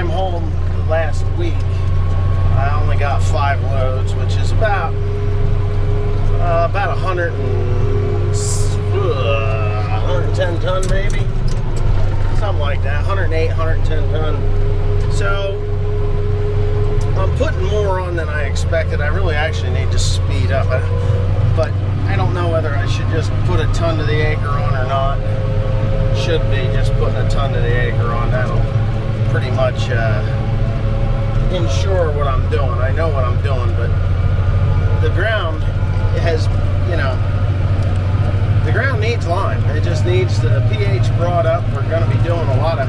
time home last week, I only got 5 loads, which is about 110 ton maybe, something like that, 108, 110 ton. So I'm putting more on than I expected. I really actually need to speed up, but I don't know whether I should just put a ton to the acre on or not. Should be just putting a ton to the acre on. That'll pretty much ensure what I'm doing. I know what I'm doing, but the ground has, the ground needs lime. It just needs the pH brought up. We're going to be doing a lot of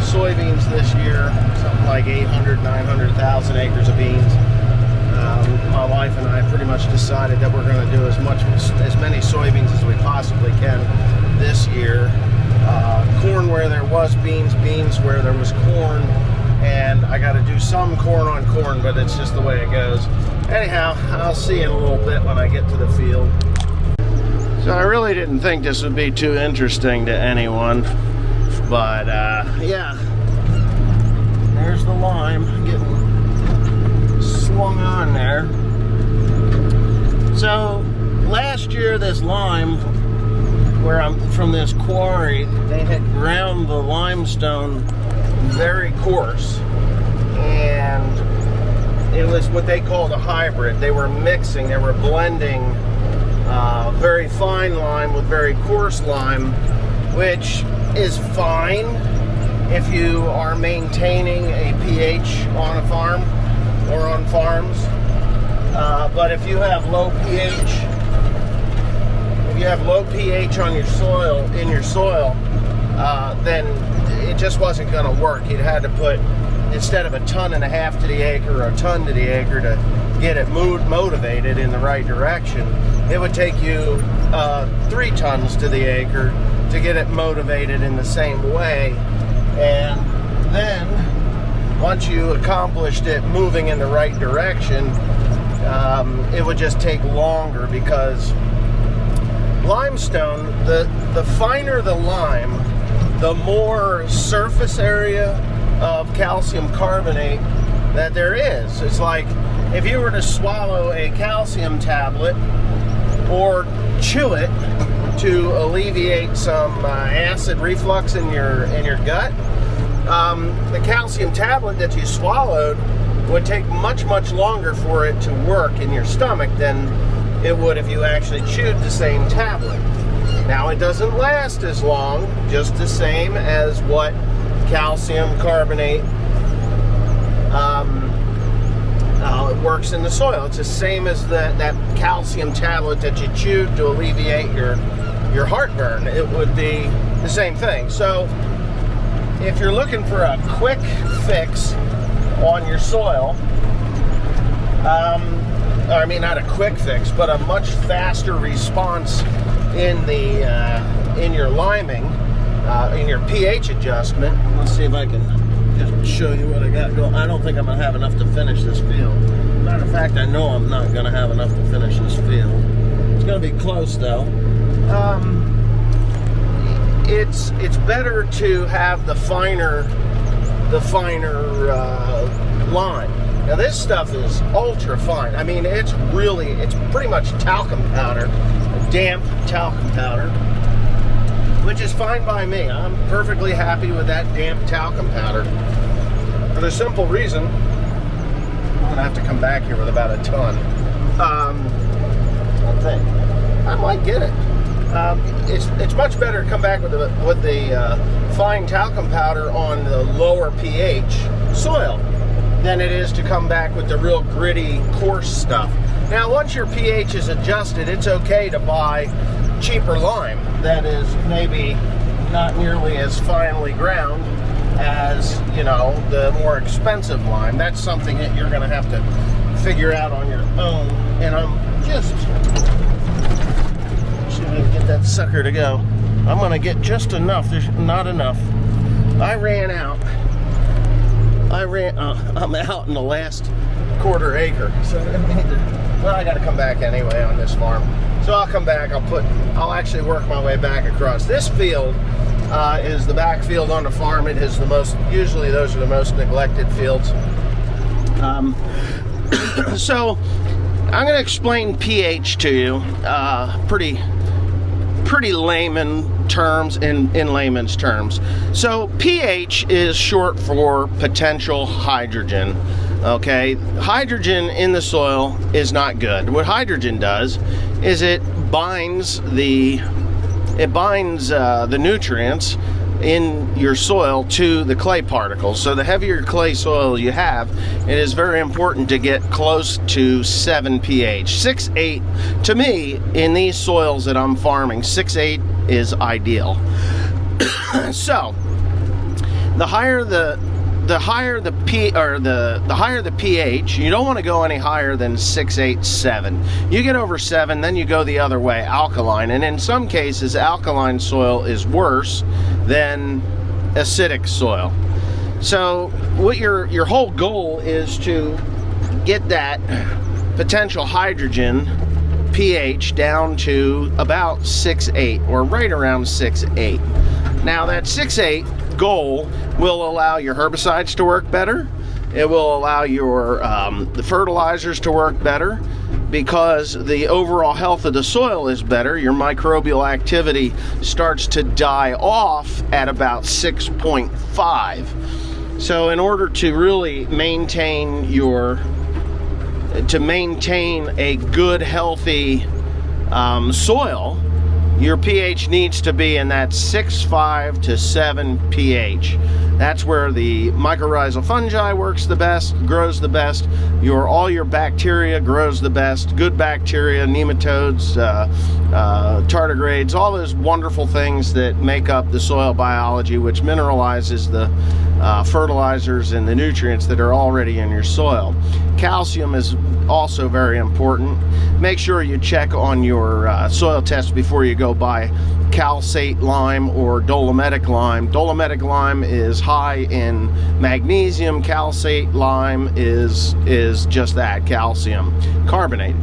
soybeans this year, something like 800, 900,000 acres of beans. My wife and I pretty much decided that we're going to do as many soybeans as we possibly can this year. Corn where there was beans, beans where there was corn, and I got to do some corn on corn, but it's just the way it goes. Anyhow, I'll see you in a little bit when I get to the field. So I really didn't think this would be too interesting to anyone, but yeah, there's the lime getting swung on there. So last year, this lime, where I'm from, this quarry, they had ground the limestone very coarse, and it was what they called a hybrid. They were mixing, they were blending very fine lime with very coarse lime, which is fine if you are maintaining a pH on a farm or on farms. But if you have low pH, on your soil, then it just wasn't going to work. You'd had to put, instead of 1.5 tons to the acre or a ton to the acre to get it motivated in the right direction, it would take you 3 tons to the acre to get it motivated in the same way. And then once you accomplished it moving in the right direction, it would just take longer, because limestone, the finer the lime, the more surface area of calcium carbonate that there is. It's like if you were to swallow a calcium tablet or chew it to alleviate some acid reflux in your gut, the calcium tablet that you swallowed would take much longer for it to work in your stomach than it would if you actually chewed the same tablet. Now, it doesn't last as long, just the same as what calcium carbonate it works in the soil. It's the same as that calcium tablet that you chewed to alleviate your heartburn. It would be the same thing. So if you're looking for a quick fix on your soil, I mean, not a quick fix, but a much faster response in your liming, in your pH adjustment. Let's see if I can just show you what I got going. I don't think I'm going to have enough to finish this field. Matter of fact, I know I'm not going to have enough to finish this field. It's going to be close, though. It's better to have the finer lime. Now, this stuff is ultra fine. I mean, it's pretty much talcum powder, damp talcum powder, which is fine by me. I'm perfectly happy with that damp talcum powder, for the simple reason I'm gonna have to come back here with about 1 ton. I think I might get it. It's much better to come back with the fine talcum powder on the lower pH soil than it is to come back with the real gritty, coarse stuff. Now, once your pH is adjusted, it's okay to buy cheaper lime that is maybe not nearly as finely ground as, the more expensive lime. That's something that you're going to have to figure out on your own. And I'm just see if I can get that sucker to go. I'm going to get just enough. There's not enough. I ran out. I'm out in the last 1/4 acre, so I got to come back anyway on this farm. So I'll come back. I'll actually work my way back across. This field is the backfield on the farm. It is the most, usually those are the most neglected fields. So I'm going to explain pH to you, pretty layman terms, in layman's terms. So pH is short for potential hydrogen. Okay, hydrogen in the soil is not good. What hydrogen does is it binds the nutrients in your soil to the clay particles. So the heavier clay soil you have, it is very important to get close to 7 pH. 6-8, to me, in these soils that I'm farming, 6-8 is ideal. So the higher the pH, you don't want to go any higher than 6, 8, 7. You get over 7, then you go the other way, alkaline. And in some cases, alkaline soil is worse than acidic soil. So what your whole goal is to get that potential hydrogen pH down to about 6-8, or right around 6-8. Now that 6-8 goal will allow your herbicides to work better. It will allow your the fertilizers to work better, because the overall health of the soil is better. Your microbial activity starts to die off at about 6.5. So in order to really maintain a good, healthy soil, your pH needs to be in that 6.5 to 7 pH. That's where the mycorrhizal fungi works the best, grows the best. All your bacteria grows the best. Good bacteria, nematodes, tardigrades, all those wonderful things that make up the soil biology, which mineralizes the fertilizers and the nutrients that are already in your soil. Calcium is also very important. Make sure you check on your soil test before you go buy calcate lime or dolomitic lime. Dolomitic lime is high in magnesium. Calcate lime is just that, calcium carbonate.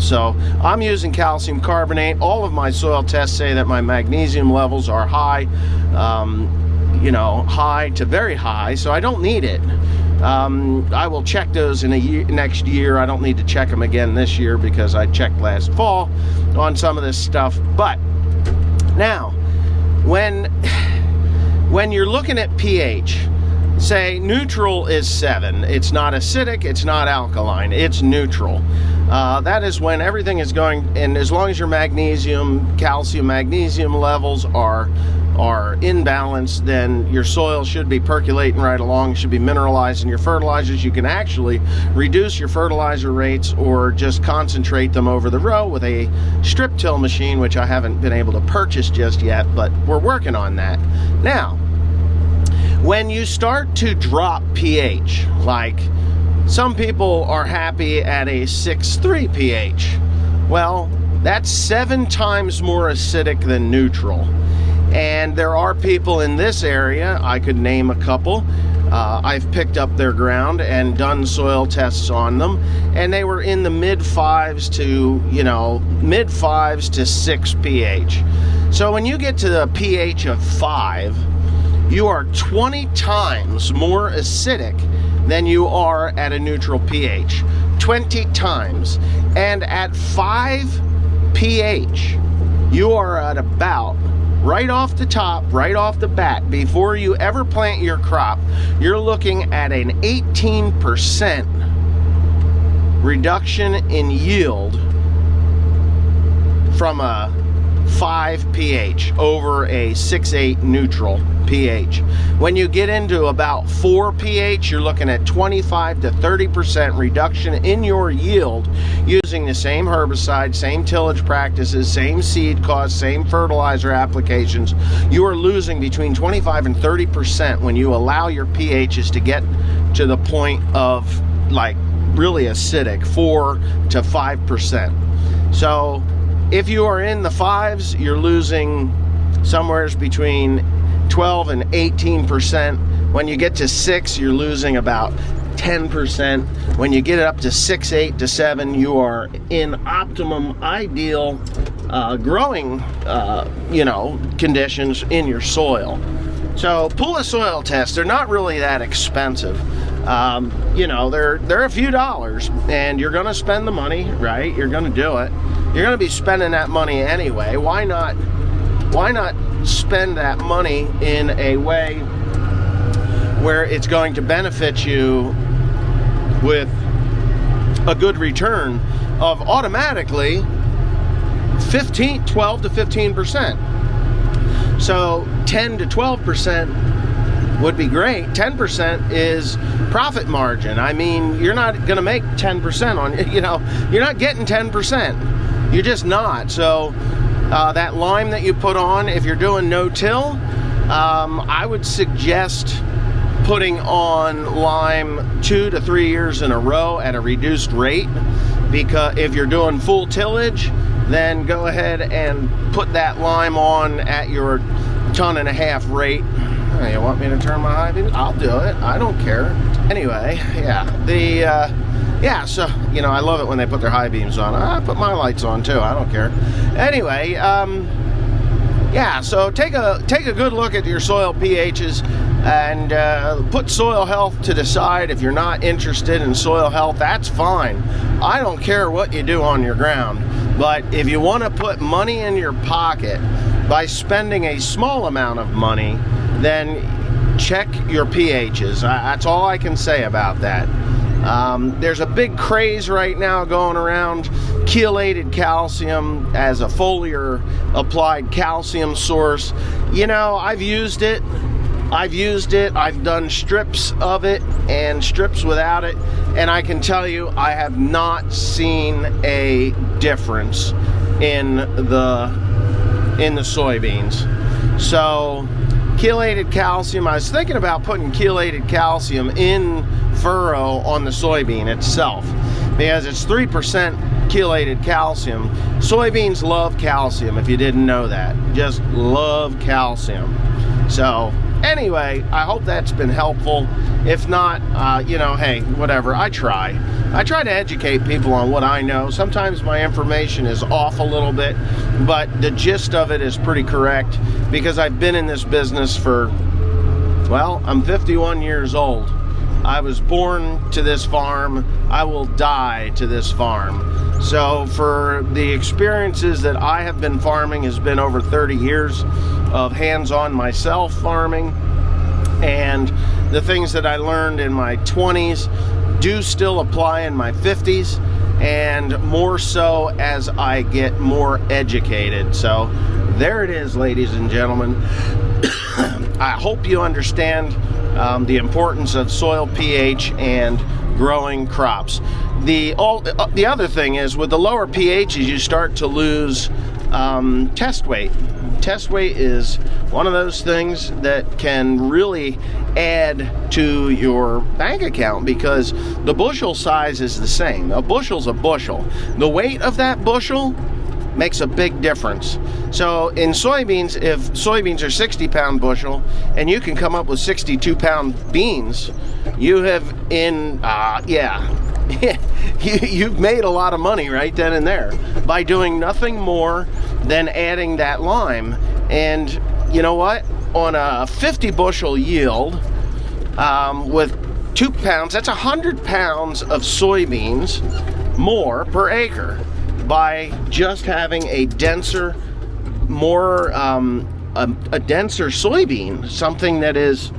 So I'm using calcium carbonate. All of my soil tests say that my magnesium levels are high, high to very high, so I don't need it. I will check those in next year. I don't need to check them again this year because I checked last fall on some of this stuff. But now, when you're looking at pH, say neutral is 7. It's not acidic, it's not alkaline, it's neutral. That is when everything is going, and as long as your magnesium, calcium, magnesium levels are in balance, then your soil should be percolating right along, should be mineralizing your fertilizers. You can actually reduce your fertilizer rates or just concentrate them over the row with a strip till machine, which I haven't been able to purchase just yet, but we're working on that. Now, when you start to drop pH, like some people are happy at a 6.3 pH, well, that's 7 times more acidic than neutral. And there are people in this area, I could name a couple, I've picked up their ground and done soil tests on them, and they were in the mid 5s to 6 pH. So when you get to the pH of 5, you are 20 times more acidic than you are at a neutral pH. 20 times. And at 5 pH, you are at about, right off the top, right off the bat, before you ever plant your crop, you're looking at an 18% reduction in yield from a 5 pH over a 6.8 neutral pH. When you get into about 4 pH, you're looking at 25 to 30% reduction in your yield using the same herbicide, same tillage practices, same seed costs, same fertilizer applications. You are losing between 25 and 30% when you allow your pHs to get to the point of like really acidic, 4 to 5%. So if you are in the 5s, you're losing somewhere between 12 and 18%. When you get to 6, you're losing about 10%. When you get it up to 6, 8 to 7, you are in optimum, ideal growing, conditions in your soil. So pull a soil test. They're not really that expensive. They're a few dollars, and you're going to spend the money, right? You're going to do it. You're going to be spending that money anyway. Why not spend that money in a way where it's going to benefit you with a good return of automatically 12 to 15%. So 10 to 12% would be great. 10% is profit margin. I mean, you're not going to make 10% on, you're not getting 10%. You're just not. So that lime that you put on, if you're doing no-till, I would suggest putting on lime 2 to 3 years in a row at a reduced rate, because if you're doing full tillage, then go ahead and put that lime on at your 1.5 ton rate. You want me to turn my high beam? I'll do it. I don't care. Anyway, so I love it when they put their high beams on. I put my lights on too. I don't care. Anyway, so take a good look at your soil pHs and put soil health to the side. If you're not interested in soil health, that's fine. I don't care what you do on your ground. But if you want to put money in your pocket by spending a small amount of money, then check your pHs. That's all I can say about that. There's a big craze right now going around chelated calcium as a foliar applied calcium source. I've used it. I've done strips of it and strips without it, and I can tell you I have not seen a difference in the soybeans. So chelated calcium, I was thinking about putting chelated calcium in furrow on the soybean itself, because it's 3% chelated calcium. Soybeans love calcium, if you didn't know that. Just love calcium. So anyway, I hope that's been helpful. If not, hey, whatever. I try to educate people on what I know. Sometimes my information is off a little bit, but the gist of it is pretty correct, because I've been in this business for, I'm 51 years old. I was born to this farm. I will die to this farm. So for the experiences that I have been farming has been over 30 years of hands-on myself farming, and the things that I learned in my 20s do still apply in my 50s, and more so as I get more educated. So there it is, ladies and gentlemen. I hope you understand the importance of soil pH and growing crops. The other thing is, with the lower pHs, you start to lose test weight. Test weight is one of those things that can really add to your bank account, because the bushel size is the same. A bushel's a bushel. The weight of that bushel makes a big difference. So in soybeans, if soybeans are 60-pound bushel and you can come up with 62-pound beans, you have you've made a lot of money right then and there by doing nothing more than adding that lime. And you know what? On a 50 bushel yield, with 2 pounds, that's 100 pounds of soybeans more per acre, by just having a denser, more a denser soybean, something that is,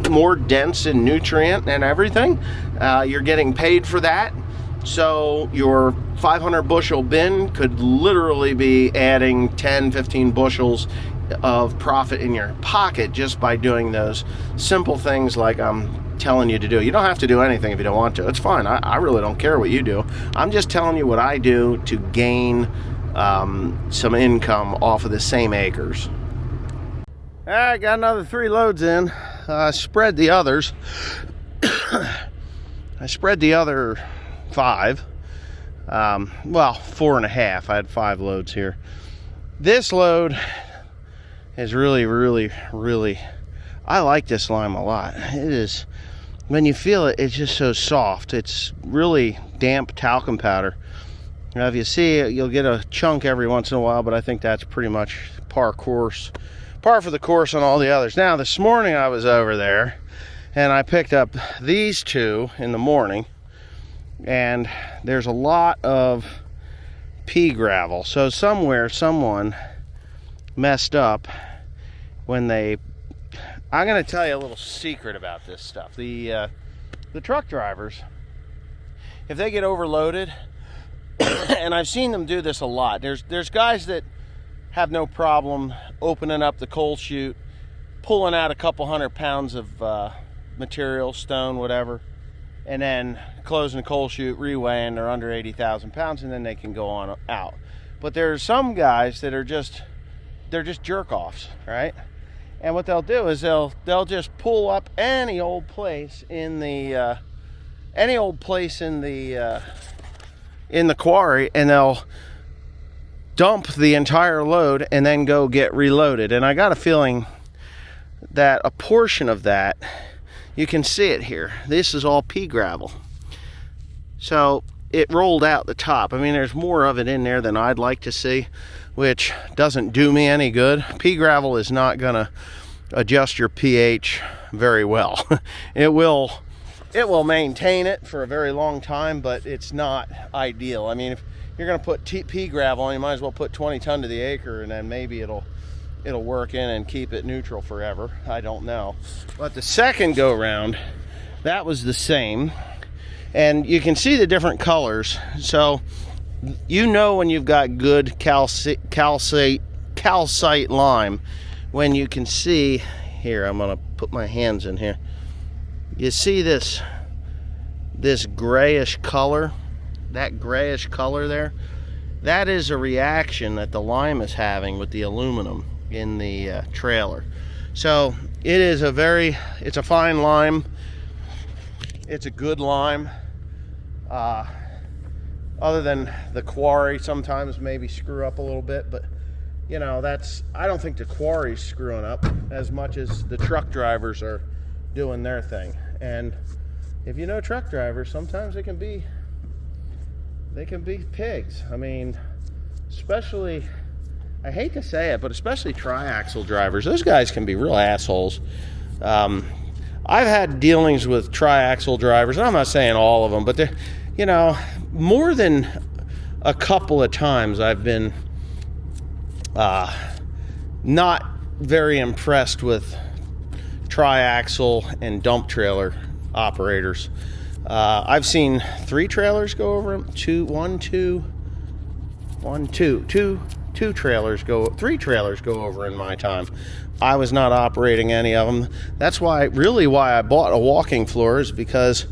more dense in nutrient and everything. You're getting paid for that. So your 500 bushel bin could literally be adding 10, 15 bushels of profit in your pocket just by doing those simple things like I'm telling you to do. You don't have to do anything if you don't want to. It's fine. I really don't care what you do. I'm just telling you what I do to gain some income off of the same acres. I got another 3 loads in. I spread the others. I spread the other 5. 4.5. I had 5 loads here. This load is really, really, really, I like this lime a lot. It is, when you feel it, it's just so soft. It's really damp talcum powder. Now, if you see it, you'll get a chunk every once in a while, but I think that's pretty much par for the course on all the others. Now, this morning I was over there, and I picked up these two in the morning, and there's a lot of pea gravel. So somewhere someone messed up when they... I'm going to tell you a little secret about this stuff. The truck drivers, if they get overloaded, and I've seen them do this a lot. There's guys that have no problem opening up the coal chute, pulling out a couple 100 pounds of material, stone, whatever, and then closing the coal chute, reweighing, they're under 80,000 pounds, and then they can go on out. But there's some guys that are just jerk-offs, right? And what they'll do is they'll just pull up any old place in the quarry, and they'll dump the entire load and then go get reloaded. And I got a feeling that a portion of that, you can see it here, this is all pea gravel. So it rolled out the top. I mean, there's more of it in there than I'd like to see, which doesn't do me any good. Pea gravel is not gonna adjust your pH very well. It will maintain it for a very long time, but it's not ideal. I mean, if you're going to put pea gravel on, you might as well put 20 ton to the acre, and then maybe it'll work in and keep it neutral forever. I don't know. But the second go round, that was the same, and you can see the different colors. So you know when you've got good calcite lime when you can see here. I'm going to put my hands in here. You see this grayish color, that grayish color there? That is a reaction that the lime is having with the aluminum in the trailer. So it is it's a fine lime. It's a good lime. Other than the quarry sometimes maybe screw up a little bit, but you know, I don't think the quarry's screwing up as much as the truck drivers are doing their thing. And if you know truck drivers, sometimes they can be pigs. I mean, especially, I hate to say it, but especially triaxle drivers. Those guys can be real assholes. I've had dealings with triaxle drivers, and I'm not saying all of them, but they're, you know, more than a couple of times I've been not very impressed with triaxle and dump trailer operators. I've seen 3 trailers go over them, 3 trailers go over in my time. I was not operating any of them. That's why I bought a walking floor, is because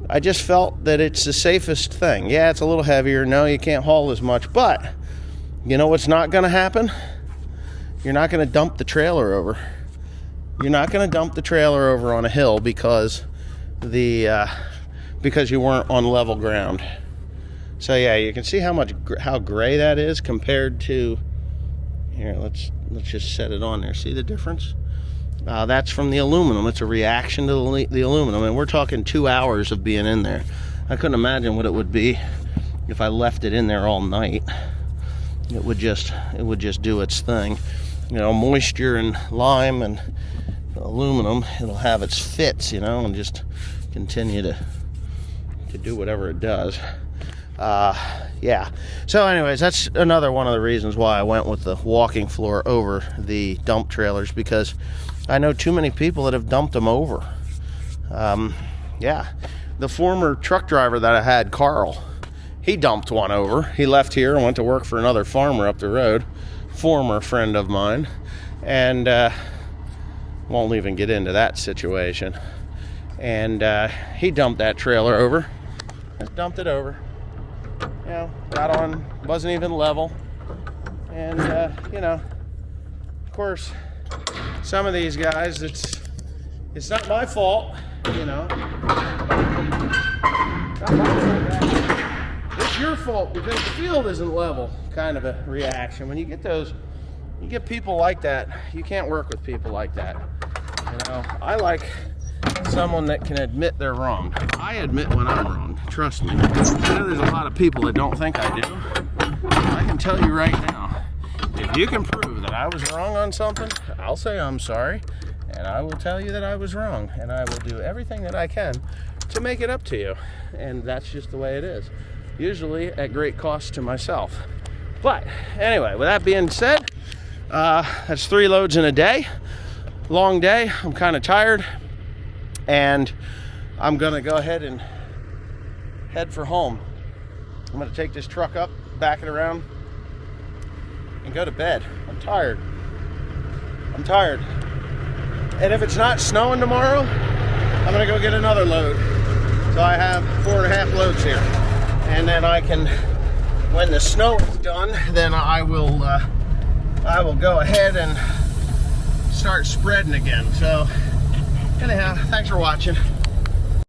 I just felt that it's the safest thing. Yeah, it's a little heavier. No, you can't haul as much, but you know what's not going to happen? You're not going to dump the trailer over. You're not going to dump the trailer over on a hill because you weren't on level ground. So yeah, you can see how gray that is compared to here. Let's just set it on there. See the difference? That's from the aluminum. It's a reaction to the aluminum, and we're talking 2 hours of being in there. I couldn't imagine what it would be if I left it in there all night. It would just do its thing. You know, moisture and lime and aluminum, it'll have its fits, you know, and just continue to do whatever it does. Yeah. So anyways, that's another one of the reasons why I went with the walking floor over the dump trailers, because I know too many people that have dumped them over. Yeah. The former truck driver that I had, Carl, he dumped one over. He left here and went to work for another farmer up the road, former friend of mine, and won't even get into that situation. And he dumped that trailer over. Just dumped it over. You know, got on, wasn't even level. And, you know, of course, some of these guys, it's not my fault, you know. Not my fault. It's your fault because the field isn't level, kind of a reaction. When you get those, you get people like that, you can't work with people like that. You know, I like someone that can admit they're wrong. I admit when I'm wrong, trust me. I know there's a lot of people that don't think I do. I can tell you right now, if you can prove that I was wrong on something, I'll say I'm sorry, and I will tell you that I was wrong, and I will do everything that I can to make it up to you. And that's just the way it is, usually at great cost to myself. But anyway, with that being said, that's 3 loads in a day. Long day. I'm kind of tired, and I'm gonna go ahead and head for home. I'm gonna take this truck up, back it around, and go to bed. I'm tired. And if it's not snowing tomorrow, I'm gonna go get another load. So I have 4.5 loads here, and then I can, when the snow is done, then I will go ahead and start spreading again. So anyhow, thanks for watching.